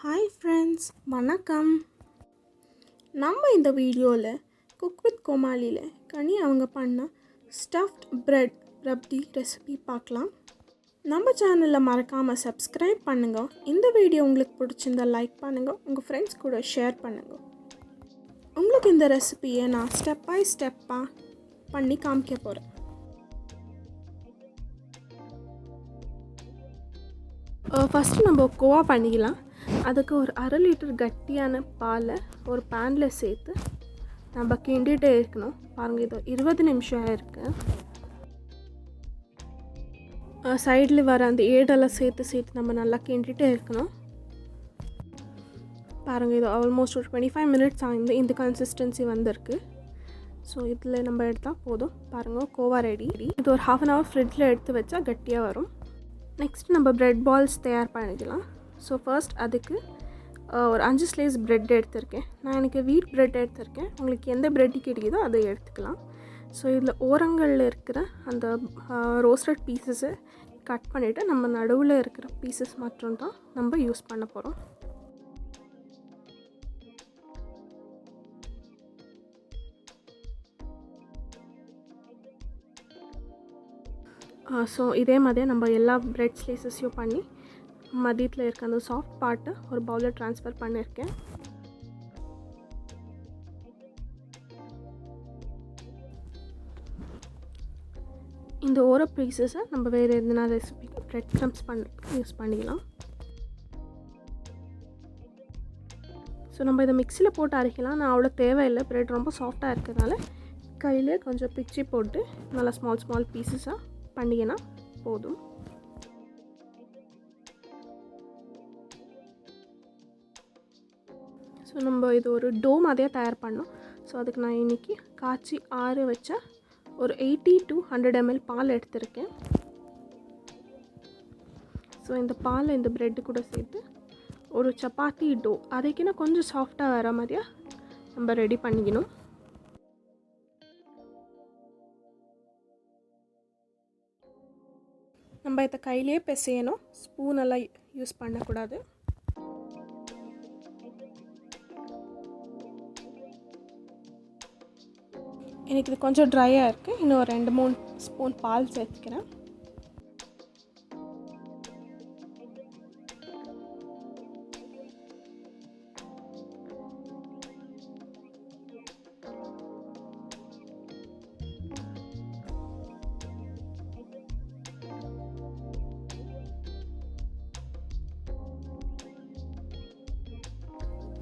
Hi friends, வணக்கம். நம்ம இந்த வீடியோவில் CookWithComaliயில் கனி அவங்க பண்ண ஸ்டஃப்ட் பிரெட் ரப்டி ரெசிபி பார்க்கலாம். நம்ம சேனலில் மறக்காமல் சப்ஸ்கிரைப் பண்ணுங்கள். இந்த வீடியோ உங்களுக்கு பிடிச்சிருந்தால் லைக் பண்ணுங்கள், உங்கள் ஃப்ரெண்ட்ஸ் கூட ஷேர் பண்ணுங்கள். உங்களுக்கு இந்த ரெசிபியை நான் ஸ்டெப் பை ஸ்டெப்பாக பண்ணி காமிக்க போகிறேன். ஃபஸ்ட்டு நம்ம கோவா பண்ணிக்கலாம். அதுக்கு ஒரு 1/2 லிட்டர் கட்டியான பாலை ஒரு பேனில் சேர்த்து நம்ம கிண்டிகிட்டே இருக்கணும். பாருங்கள், இது 20 நிமிஷம் ஆயிருக்கு. சைடில் வர அந்த ஏடெல்லாம் சேர்த்து நம்ம நல்லா கிண்டிகிட்டே இருக்கணும். பாருங்கள், இது ஆல்மோஸ்ட் ஒரு 25 மினிட்ஸ் ஆகுது. இந்த கன்சிஸ்டன்சி வந்திருக்கு. ஸோ இதில் நம்ம எடுத்தால் போதும். பாருங்கள், கோவா ரெடி. இது ஒரு 1/2 hour ஃப்ரிட்ஜில் எடுத்து வச்சா கட்டியாக வரும். நெக்ஸ்ட் நம்ம ப்ரெட் பால்ஸ் தயார் பண்ணிக்கலாம். ஸோ ஃபர்ஸ்ட் அதுக்கு ஒரு 5 ஸ்லைஸ் ப்ரெட் எடுத்திருக்கேன். நான் எனக்கு வீட் ப்ரெட் எடுத்திருக்கேன். உங்களுக்கு எந்த ப்ரெட்டு கிடைக்குதோ அதை எடுத்துக்கலாம். ஸோ இதில் ஓரங்களில் இருக்கிற அந்த ரோஸ்டட் பீசஸை கட் பண்ணிவிட்டு நம்ம நடுவில் இருக்கிற பீசஸ் மட்டும்தான் நம்ம யூஸ் பண்ண போகிறோம். ஸோ இதே மாதிரியே நம்ம எல்லா ப்ரெட் ஸ்லைசஸையும் பண்ணி மதியத்தில் இருக்க அந்த சாஃப்ட் பார்ட்டை ஒரு பவுலில் ட்ரான்ஸ்ஃபர் பண்ணியிருக்கேன். இந்த ஓர பீசஸை நம்ம வேறு எதுனா ரெசிபிக்கு ப்ரெட் க்ரம்ஸ் யூஸ் பண்ணிக்கலாம். ஸோ நம்ம இதை மிக்சியில் போட்டு அரைக்கலாம். நான் அவ்வளோ தேவையில்லை. ப்ரெட் ரொம்ப சாஃப்டாக இருக்கிறதுனால கையில் கொஞ்சம் பிச்சு போட்டு நல்லா ஸ்மால் பீசஸாக பண்ணிங்கன்னா போதும். ஸோ நம்ம இது ஒரு டோ மாதிரியாக தயார் பண்ணோம். ஸோ அதுக்கு நான் இன்றைக்கி காய்ச்சி ஆற வச்ச ஒரு 80 to 100 ml பால் எடுத்திருக்கேன். ஸோ இந்த பால் இந்த ப்ரெட்டு கூட சேர்த்து ஒரு சப்பாத்தி டோ அதைக்குன்னா கொஞ்சம் சாஃப்டாக வர மாதிரியாக நம்ம ரெடி பண்ணிக்கணும். நம்ம இதை கையிலே பிசையணும். ஸ்பூனெல்லாம் யூஸ் பண்ணக்கூடாது. எனக்கு இது கொஞ்சம் ட்ரையாக இருக்குது. இன்னும் ஒரு 2-3 ஸ்பூன் பால் சேர்த்துக்கிறேன்.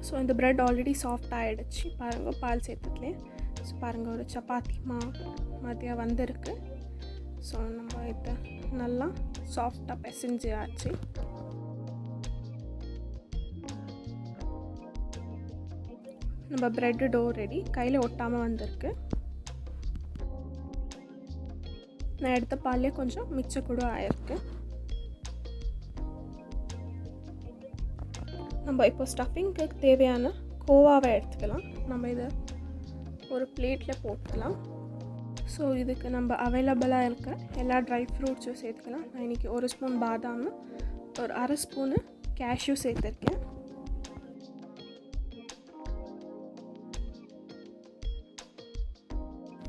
ஸோ இந்த ப்ரெட் ஆல்ரெடி சாஃப்ட் ஆகிடுச்சு. பாருங்கள், பால் சேர்த்துக்கலே. ஸோ பாருங்கள், ஒரு சப்பாத்தி மாதிரியாக வந்திருக்கு. ஸோ நம்ம இதை நல்லா சாஃப்டாக பிசைஞ்சு ஆச்சு. நம்ம ப்ரெட்டு டோ ரெடி. கையில் ஒட்டாமல் வந்திருக்கு. நான் எடுத்த பால்லே கொஞ்சம் மிச்சம் கூட ஆயிருக்கு. நம்ம இப்போ ஸ்டஃபிங்க்கு தேவையான கோவாவை எடுத்துக்கலாம். நம்ம இதை ஒரு பிளேட்டில் போட்டுக்கலாம். ஸோ இதுக்கு நம்ம அவைலபிளாக இருக்க எல்லா ட்ரை ஃப்ரூட்ஸும் சேர்த்துக்கலாம். நான் இன்றைக்கி 1 ஸ்பூன் பாதாம், ஒரு 1/2 ஸ்பூனு கேஷ்யூ சேர்த்துருக்கேன்.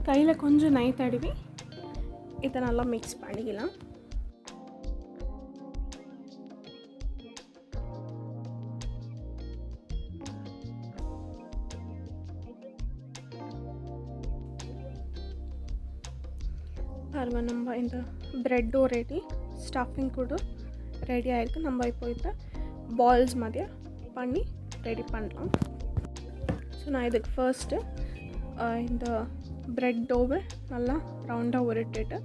கையில் கொஞ்சம் நெய் தடவி இதை நல்லா மிக்ஸ் பண்ணிக்கலாம். பாருங்கள், நம்ம இந்த ப்ரெட்டோ ரெடி, ஸ்டஃபிங் கூட ரெடி ஆகிருக்கு. நம்ம இப்போ இதை பால்ஸ் மாதிரியாக பண்ணி ரெடி பண்ணலாம். ஸோ நான் இதுக்கு ஃபர்ஸ்ட்டு இந்த ப்ரெட் டோவை நல்லா ரவுண்டாக உருட்டிட்டு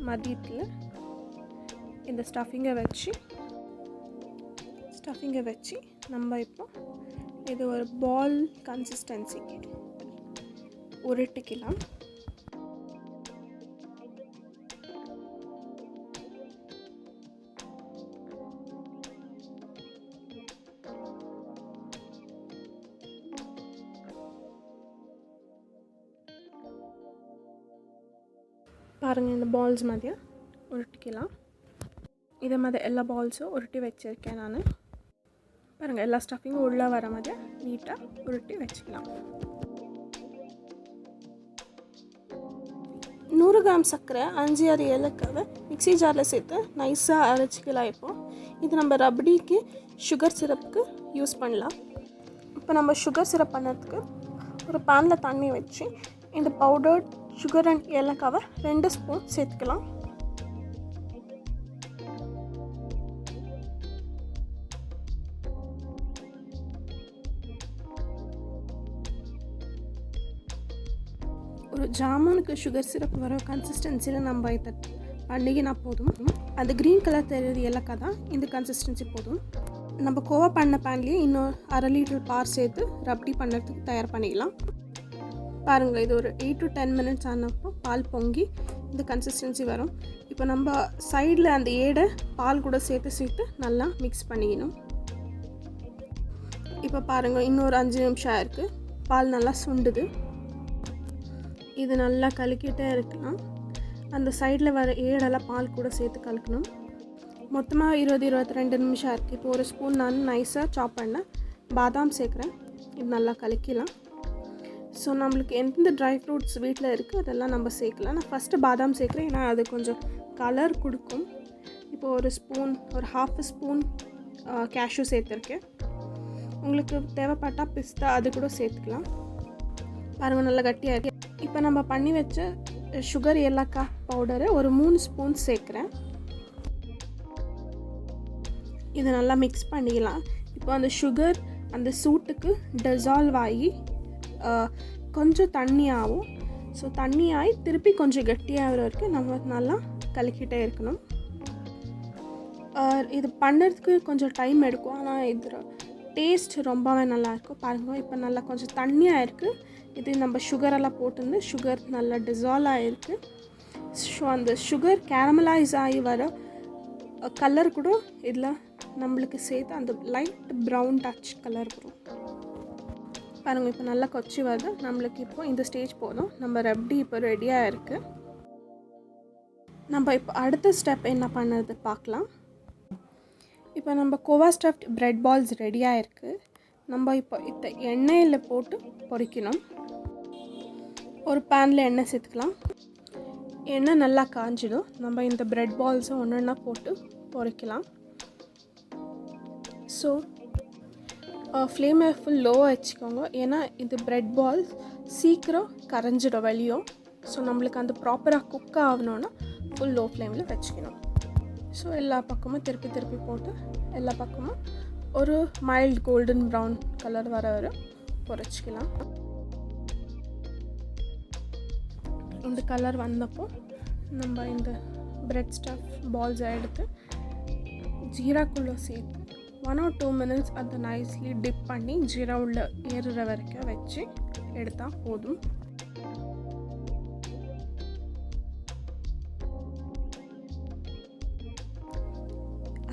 மதியத்தில் இந்த ஸ்டஃபிங்கை வச்சு நம்ம இப்போ இது ஒரு பால் கன்சிஸ்டன்சிக்கு உருட்டிக்கலாம். பாருங்கள், இந்த பால்ஸ் மாதிரியாக உருட்டிக்கலாம். இதே மாதிரி எல்லா பால்ஸும் உருட்டி வச்சுருக்கேன் நான். பாருங்கள் எல்லா ஸ்டஃபிங்கும் உள்ளே வர மாதிரி நீட்டாக உருட்டி வச்சுக்கலாம். 100 கிராம் சர்க்கரை 5-6 ஏலக்காவை மிக்ஸி ஜாரில் சேர்த்து நைஸாக அரைச்சிக்கலாம். இது நம்ம ரப்டிக்கு சுகர் சிரப்புக்கு யூஸ் பண்ணலாம். இப்போ நம்ம சுகர் சிரப் பண்ணுறதுக்கு ஒரு பேனில் தண்ணி வச்சு இந்த பவுடர் சுகர் அண்ட் ஏலக்காவை 2 ஸ்பூன் சேர்த்துக்கலாம். ஒரு ஜாமுனுக்கு சுகர் சிரப் வர கன்சிஸ்டன்சியில் நம்ம இதை பண்ணிக்கினா போதும். அந்த க்ரீன் கலர் தெரியுது ஏலக்காய் தான், இந்த கன்சிஸ்டன்சி போதும். நம்ம கோவா பண்ண பேன்லேயே இன்னும் 1/2 லிட்டர் பால் சேர்த்து ரப்டி பண்ணுறதுக்கு தயார் பண்ணிக்கலாம். பாருங்கள், இது ஒரு 8 to 10 மினிட்ஸ் ஆனப்போ பால் பொங்கி இந்த கன்சிஸ்டன்சி வரும். இப்போ நம்ம சைடில் அந்த ஏடை பால் கூட சேர்த்து நல்லா மிக்ஸ் பண்ணிக்கணும். இப்போ பாருங்கள், இன்னொரு 5 நிமிஷம் ஆயிருக்கு. பால் நல்லா சுண்டுது. இது நல்லா கலக்கிட்டே இருக்கலாம். அந்த சைடில் வர ஏடெல்லாம் பால் கூட சேர்த்து கலக்கணும். மொத்தமாக 20-22 நிமிஷம் இருக்குது. இப்போ ஒரு ஸ்பூன் நான் நைஸாக சாப் பண்ண பாதாம் சேர்க்குறேன். இது நல்லா கலக்கலாம். ஸோ நம்மளுக்கு எந்த ட்ரை ஃப்ரூட்ஸ் வீட்டில் இருக்குது அதெல்லாம் நம்ம சேர்க்கலாம். நான் ஃபஸ்ட்டு பாதாம் சேர்க்குறேன், ஏன்னா அது கொஞ்சம் கலர் கொடுக்கும். இப்போ ஒரு ½ ஸ்பூன் கேஷ்யூ சேர்த்துருக்கேன். உங்களுக்கு தேவைப்பட்டால் பிஸ்தா அது கூட சேர்த்துக்கலாம். பாருங்கள், நல்லா கட்டியாக இருக்குது. இப்போ நம்ம பண்ணி வச்ச சுகர் ஏலக்காய் பவுடரை ஒரு 3 ஸ்பூன் சேர்க்குறேன். இதை நல்லா மிக்ஸ் பண்ணிக்கலாம். இப்போ அந்த சுகர் அந்த சூட்டுக்கு டிசால்வ் ஆகி கொஞ்சம் தண்ணி ஆகும். ஸோ தண்ணி ஆகி திருப்பி கொஞ்சம் கட்டியாக வரைக்கும் நம்ம நல்லா கலக்கிட்டே இருக்கணும். இது பண்ணுறதுக்கு கொஞ்சம் டைம் எடுக்கும், ஆனால் இது டேஸ்ட் ரொம்பவே நல்லாயிருக்கும். பாருங்கள், இப்போ நல்லா கொஞ்சம் தண்ணியாக இருக்குது. இது நம்ம சுகரெல்லாம் போட்டுருந்து சுகர் நல்லா டிசால்வ் ஆகிருக்கு. ஸோ அந்த சுகர் கேரமலைஸ் ஆகி வர கலர் கூட இதில் நம்மளுக்கு சேர்த்து அந்த லைட் ப்ரௌன் டச் கலர் வரும். பாருங்கள், இப்போ நல்லா கொச்சி வருது. நம்மளுக்கு இப்போ இந்த ஸ்டேஜ் போதும். நம்ம ரப்டி இப்போ ரெடியாக இருக்குது. நம்ம இப்போ அடுத்த ஸ்டெப் என்ன பண்ணுறது பார்க்கலாம். இப்போ நம்ம கோவா ஸ்டஃப்ட் பிரெட் பால்ஸ் ரெடியாக இருக்குது. நம்ம இப்போ இதை எண்ணெயில் போட்டு பொரிக்கணும். ஒரு பேனில் எண்ணெய் சேர்த்துக்கலாம். எண்ணெய் நல்லா காஞ்சிடும். நம்ம இந்த பிரெட் பால்ஸை ஒன்றா போட்டு பொரிக்கலாம். ஸோ ஃப்ளேமை ஃபுல் லோவாக வச்சுக்கோங்க, ஏன்னா இது பிரெட் பால்ஸ் சீக்கிரம் கரைஞ்சிடும் வெளியும். ஸோ நம்மளுக்கு அந்த ப்ராப்பராக குக் ஆகணுன்னா ஃபுல் லோ ஃப்ளேமில் வச்சுக்கணும். ஸோ எல்லா பக்கமும் திருப்பி போட்டு எல்லா பக்கமும் ஒரு மைல்டு கோல்டன் ப்ரௌன் கலர் வர பொரிச்சிக்கலாம். இந்த கலர் வந்தப்போ நம்ம இந்த பிரெட் ஸ்டஃப் பால்ஸை எடுத்து ஜீராக்குள்ளே சேர்த்து 1 or 2 minutes அதை நைஸ்லி டிப் பண்ணி ஜீரா உள்ள ஏறுற வரைக்கும் வச்சு எடுத்தால் போதும்.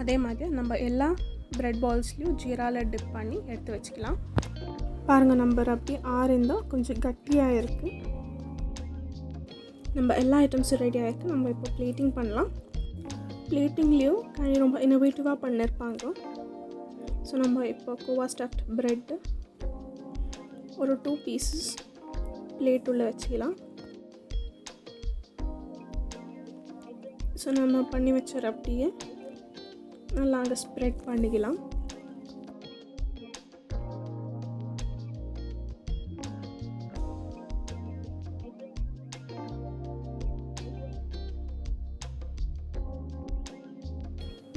அதே மாதிரி நம்ம எல்லா பிரெட் பால்ஸ்லேயும் ஜீராவில் டிப் பண்ணி எடுத்து வச்சுக்கலாம். பாருங்கள், நம்ம ரப்டி ஆறிந்தால் கொஞ்சம் கட்டியாக இருக்குது. நம்ம எல்லா ஐட்டம்ஸும் ரெடியாக இருக்குது. நம்ம இப்போ பிளேட்டிங் பண்ணலாம். பிளேட்டிங்லேயும் கனி ரொம்ப இன்னோவேட்டிவாக பண்ணியிருப்பாங்க. ஸோ நம்ம இப்போ கோவா ஸ்டஃப்ட் ப்ரெட்டு ஒரு 2 pieces பிளேட் உள்ள வச்சுக்கலாம். ஸோ நம்ம பண்ணி வச்ச ரப்டியை நல்லா அங்கே ஸ்ப்ரெட் பண்ணிக்கலாம்.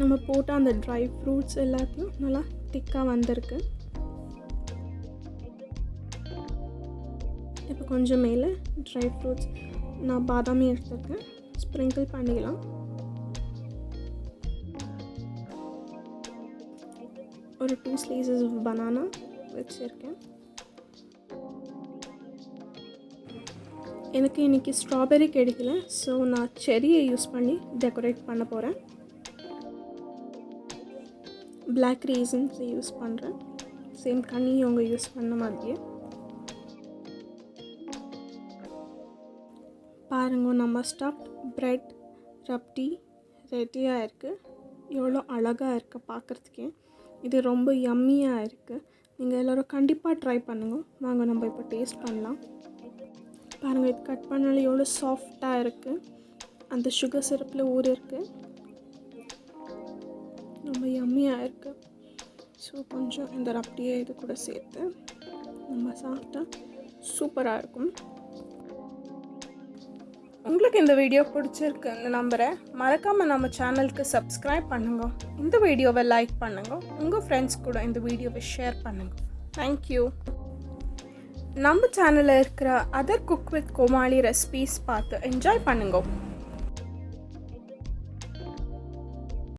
நம்ம போட்ட அந்த ட்ரை ஃப்ரூட்ஸ் எல்லாத்தையும் நல்லா திக்காக வந்திருக்கு. இப்போ கொஞ்சம் மேலே ட்ரை ஃப்ரூட்ஸ் நான் பாதாமி எடுத்துருக்கேன், ஸ்ப்ரிங்கிள் பண்ணிக்கலாம். ஒரு 2 slices of banana வச்சுருக்கேன். எனக்கு இன்றைக்கி ஸ்ட்ராபெரி கிடைக்கல, ஸோ நான் செரியை யூஸ் பண்ணி டெக்கரேட் பண்ண போகிறேன். பிளாக் ரீசன்ஸ் யூஸ் பண்ணுறேன், சேம் கனி அவங்க யூஸ் பண்ண மாதிரியே. பாருங்க, நம்ம ஸ்டஃப்ட் பிரெட் ரப்டி ரெடியாக இருக்குது. எவ்வளோ அழகாக இருக்குது பார்க்குறதுக்கே. இது ரொம்ப யம்மியாக இருக்குது. நீங்கள் எல்லோரும் கண்டிப்பாக ட்ரை பண்ணுங்க. வாங்க நம்ம இப்போ டேஸ்ட் பண்ணலாம். பாருங்கள், இது கட் பண்ணாலும் எவ்வளோ சாஃப்டாக இருக்குது. அந்த சுகர் சிரப்பில் ஊறிருக்கு. ரொம்ப யம்மியாக இருக்குது. ஸோ கொஞ்சம் இந்த ரப்டியை இது கூட சேர்த்து நம்ம சாப்பிட்டா சூப்பராக இருக்கும். உங்களுக்கு இந்த வீடியோ பிடிச்சிருக்குன்னு நம்புகிறேன். மறக்காமல் நம்ம சேனலுக்கு சப்ஸ்கிரைப் பண்ணுங்க. இந்த வீடியோவை லைக் பண்ணுங்க. உங்கள் ஃப்ரெண்ட்ஸ் கூட இந்த வீடியோவை ஷேர் பண்ணுங்க. தேங்க்யூ. நம்ம சேனலில் இருக்கிற other cook with Comali recipes பார்த்து என்ஜாய் பண்ணுங்க.